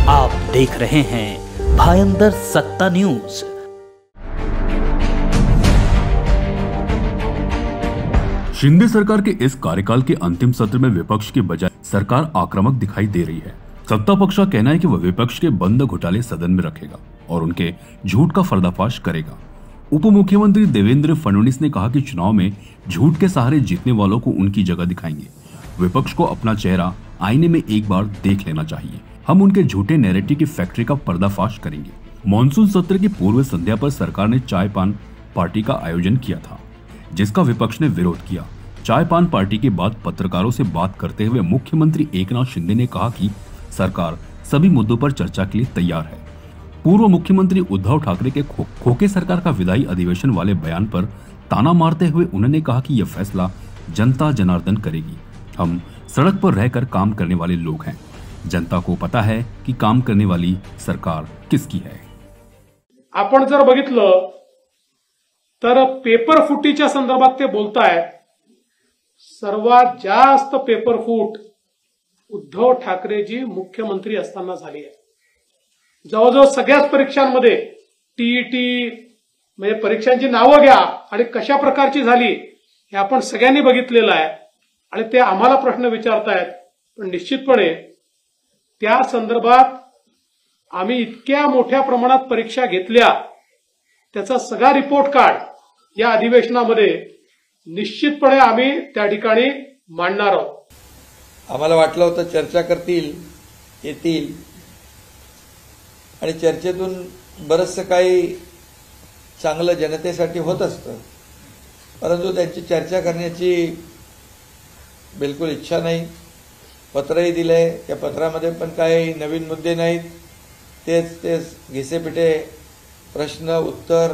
आप देख रहे हैं भायंदर सत्ता न्यूज। शिंदे सरकार के इस कार्यकाल के अंतिम सत्र में विपक्ष के बजाय सरकार आक्रामक दिखाई दे रही है। सत्ता पक्ष का कहना है कि वह विपक्ष के बंद घोटाले सदन में रखेगा और उनके झूठ का पर्दाफाश करेगा। उप मुख्यमंत्री देवेंद्र फडणवीस ने कहा कि चुनाव में झूठ के सहारे जीतने वालों को उनकी जगह दिखाएंगे। विपक्ष को अपना चेहरा आईने में एक बार देख लेना चाहिए। हम उनके झूठे नैरेटिव की फैक्ट्री का पर्दाफाश करेंगे। मॉनसून सत्र की पूर्व संध्या पर सरकार ने चाय पान पार्टी का आयोजन किया था, जिसका विपक्ष ने विरोध किया। चाय पान पार्टी के बाद पत्रकारों से बात करते हुए मुख्यमंत्री एकनाथ शिंदे ने कहा कि सरकार सभी मुद्दों पर चर्चा के लिए तैयार है। पूर्व मुख्यमंत्री उद्धव ठाकरे के खोखे सरकार का विधायी अधिवेशन वाले बयान पर ताना मारते हुए उन्होंने कहा कि यह फैसला जनता जनार्दन करेगी। हम सड़क पर रहकर काम करने वाले लोग हैं। जनता को पता है कि काम करने वाली सरकार किसकी है। आपण जर बघितलं तर पेपर फुटीच्या संदर्भात ते बोलतायत। सर्वात जास्त पेपर फूट उद्धव ठाकरेजी मुख्यमंत्री असताना झाली आहे। जवळजवळ सगळ्याच परीक्षांमध्ये टीईटी म्हणजे परीक्षांची नावं घ्या आणि कशा प्रकारची झाली हे आपण सगळ्यांनी बघितलेलं आहे आणि ते आम्हाला प्रश्न विचारतायत। पण निश्चितपणे त्या संदर्भात आम्ही इतक्या मोठ्या प्रमाणात परीक्षा घेतल्या त्याचा सगळा रिपोर्ट कार्ड या अधिवेशनामध्ये निश्चितपणे आम्ही त्या ठिकाणी मांडणार आहोत। आम्हाला वाटलं होतं चर्चा करतील, येतील आणि चर्चेतून बरंचसं काही चांगलं जनतेसाठी होत असतं, परंतु त्यांची चर्चा करण्याची बिलकुल इच्छा नाही। पत्रही दिलंय, त्या पत्रामध्ये पण काही नवीन मुद्दे नाहीत। तेच घिसेपिटे प्रश्न उत्तर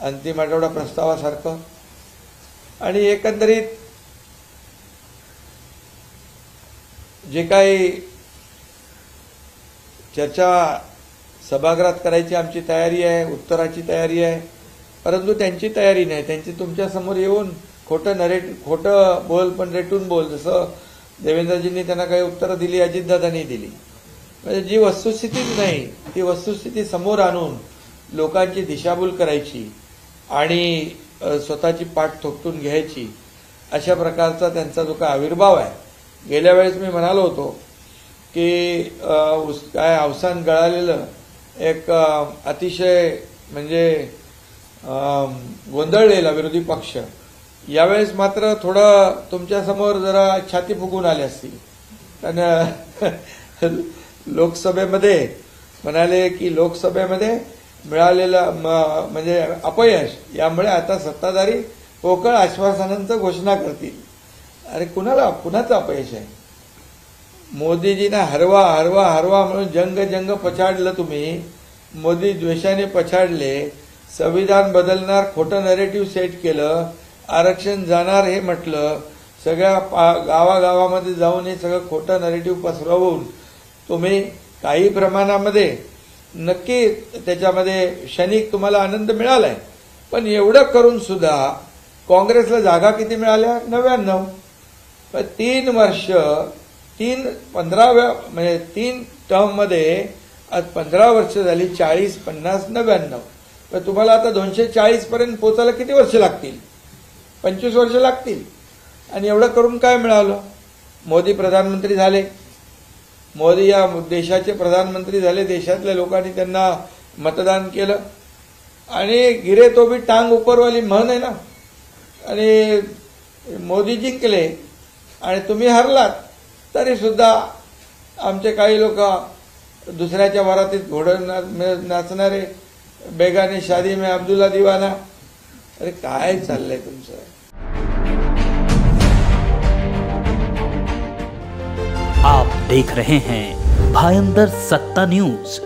अंतिम आठवडा प्रस्तावासारखं आणि एकंदरीत जे काही चर्चा सभागृहात करायची आमची तयारी आहे, उत्तराची तयारी आहे, परंतु त्यांची तयारी नाही। त्यांची तुमच्या समोर येऊन खोटं बोल पण रेटून बोल, जसं देवेंद्रजींनी त्यांना काही उत्तरं दिली, अजितदादांनी दिली। म्हणजे जी वस्तुस्थितीच नाही ती वस्तुस्थिती समोर आणून लोकांची दिशाभूल करायची आणि स्वतःची पाठ थोपटून घ्यायची, अशा प्रकारचा त्यांचा जो काही आविर्भाव आहे। गेल्या वेळेस मी म्हणालो होतो की काय अवसान गळालेलं एक अतिशय म्हणजे गोंधळलेला विरोधी पक्ष यावेळेस मात्र थोडं तुमच्या समोर जरा छाती फुगून आले असतील। कारण लोकसभेमध्ये म्हणाले की लोकसभेमध्ये मिळालेलं म्हणजे अपयश यामुळे आता सत्ताधारी पोकळ आश्वासनांचं घोषणा करतील। अरे कुणाचं अपयश आहे? मोदीजींना हरवा हरवा हरवा म्हणून जंग पछाडलं तुम्ही, मोदी द्वेषाने पछाडले, संविधान बदलणार खोटं नॅरेटिव्ह सेट केलं, आरक्षण जाणार हे म्हटलं, सगळ्या गावागावामध्ये जाऊन हे सगळं खोटं नॅरेटिव्ह पसरवून तुम्ही काही प्रमाणामध्ये नक्की त्याच्यामध्ये क्षणिक तुम्हाला आनंद मिळालाय, पण एवढं करून सुद्धा काँग्रेसला जागा किती मिळाल्या? 99। 3 वर्ष 15व्या म्हणजे 3 टर्म मध्ये आज 15 वर्ष झाली, 40, 50, 99। पण तुम्हाला आता 240 पर्यंत पोहोचायला किती वर्ष लागतील? 25 वर्ष लागतील। आणि एवढं करून काय मिळालं? मोदी प्रधानमंत्री झाले, मोदी या देशाचे प्रधानमंत्री झाले, देशातल्या लोकांनी त्यांना मतदान केलं आणि गिरे तो भी टांग उपरवाली म्हण आहे ना, आणि मोदी जिंकले आणि तुम्ही हरलात, तरी सुद्धा आमचे काही लोक दुसऱ्याच्या वरातीत घोडं नाचणारे, बेगाने शादी में अब्दुल्ला दीवाना। अरे काय चाललंय तुमचं? आप देख रहे हैं भायंदर सत्ता न्यूज।